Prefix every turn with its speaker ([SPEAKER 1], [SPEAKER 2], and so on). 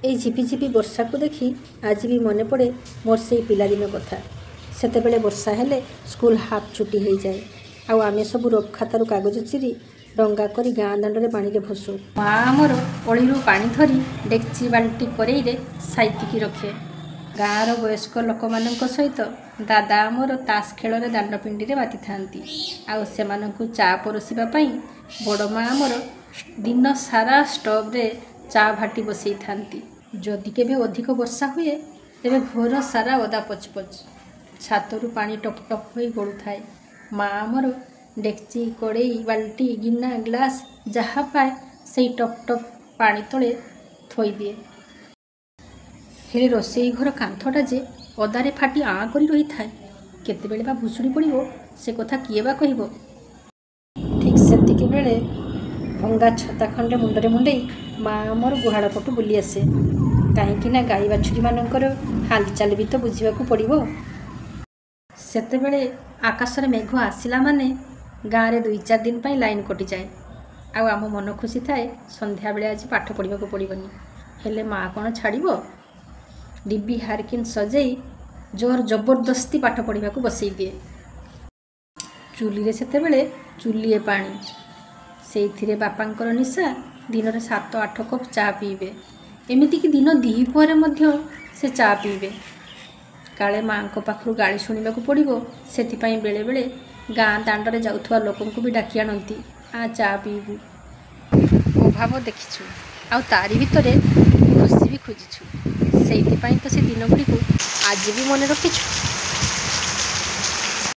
[SPEAKER 1] এই ଝିପିଝିପି ବର୍ଷାକୁ ଦେଖି ଆଜି ବି ମନେ ପଡ଼େ ମୋର ସେଇ ପିଲାଦିନ କଥା। ସେତେବେଳେ ବର୍ଷା ହେଲେ ସ୍କୁଲ ହାଫ୍ ଛୁଟି ହୋଇଯାଏ ଆଉ ଆମେ ସବୁ ରଫ୍ ଖାତାରୁ କାଗଜ ଚିରି ଡଙ୍ଗା କରି ଗାଁ ଦାଣ୍ଡରେ ପାଣିରେ ଭସୁ। ମା' ଆମର ଅଳିରୁ ପାଣି ଧରି ଡେକ୍ଚି ବାଲ୍ଟି କରେଇରେ ସାଇତିକି ରଖେ। ଗାଁର ବୟସ୍କ ଲୋକମାନଙ୍କ ସହିତ ଦାଦା ଆମର ତାସ୍ ଖେଳରେ ଦାଣ୍ଡପିଣ୍ଡିରେ ମାତିଥାନ୍ତି ଆଉ ସେମାନଙ୍କୁ ଚା ପରସିବା ପାଇଁ ବଡ଼ ମା' ଆମର ଦିନ ସାରା ଷ୍ଟଭ୍ରେ ଚା ଭାଟି ବସେଇଥାନ୍ତି। ଯଦି କେବେ ଅଧିକ ବର୍ଷା ହୁଏ ତେବେ ଘର ସାରା ଓଦା ପଚପଚ, ଛାତରୁ ପାଣି ଟପ୍ ଟପ୍ ହୋଇ ଗଡ଼ୁଥାଏ। ମା' ଆମର ଡେକ୍ଚି, କଡ଼େଇ, ବାଲ୍ଟି, ଗିନା, ଗ୍ଲାସ୍ ଯାହା ପାଏ ସେଇ ଟପ୍ ଟପ୍ ପାଣି ତଳେ ଥୋଇଦିଏ। ହେଲେ ରୋଷେଇ ଘର କାନ୍ଥଟା ଯେ ଓଦାରେ ଫାଟି ଆଁ କରି ରହିଥାଏ, କେତେବେଳେ ବା ଭୁଷୁଡ଼ି ପଡ଼ିବ ସେ କଥା କିଏ ବା କହିବ। ଠିକ୍ ସେତିକି ବେଳେ ଭଙ୍ଗା ଛତା ଖଣ୍ଡେ ମୁଣ୍ଡରେ ମୁଣ୍ଡେଇ ମା' ଆମର ଗୁହାଳ ପଟୁ ବୁଲି ଆସେ। କାହିଁକି ନା ଗାଈ ବାଛୁରୀମାନଙ୍କର ହାଲଚାଲ ବି ତ ବୁଝିବାକୁ ପଡ଼ିବ। ସେତେବେଳେ ଆକାଶରେ ମେଘ ଆସିଲା ମାନେ ଗାଁରେ 2-4 ଦିନ ପାଇଁ ଲାଇନ୍ କଟିଯାଏ ଆଉ ଆମ ମନ ଖୁସି ଥାଏ ସନ୍ଧ୍ୟାବେଳେ ଆଜି ପାଠ ପଢ଼ିବାକୁ ପଡ଼ିବନି। ହେଲେ ମା' କ'ଣ ଛାଡ଼ିବ? ଡିବି ହାରକିନ୍ ସଜେଇ ଜୋର ଜବରଦସ୍ତି ପାଠ ପଢ଼ିବାକୁ ବସେଇ ଦିଏ। ଚୁଲିରେ ସେତେବେଳେ ଚୁଲିଏ ପାଣି, ସେଇଥିରେ ବାପାଙ୍କର ନିଶା ଦିନରେ 7-8 କପ୍ ଚା ପିଇବେ। ଏମିତିକି ଦିନ ଦ୍ୱିପହରେ ମଧ୍ୟ ସେ ଚା ପିଇବେ। କାଳେ ମା'ଙ୍କ ପାଖରୁ ଗାଳି ଶୁଣିବାକୁ ପଡ଼ିବ ସେଥିପାଇଁ ବେଳେବେଳେ ଗାଁ ଦାଣ୍ଡରେ ଯାଉଥିବା ଲୋକଙ୍କୁ ବି ଡାକି ଆଣନ୍ତି, ଆ ଚା ପିଇବୁ। ଅଭାବ ଦେଖିଛୁ ଆଉ ତାରି ଭିତରେ ଖୁସି ବି ଖୋଜିଛୁ। ସେଇଥିପାଇଁ ତ ସେ ଦିନଗୁଡ଼ିକୁ ଆଜି ବି ମନେ ରଖିଛୁ।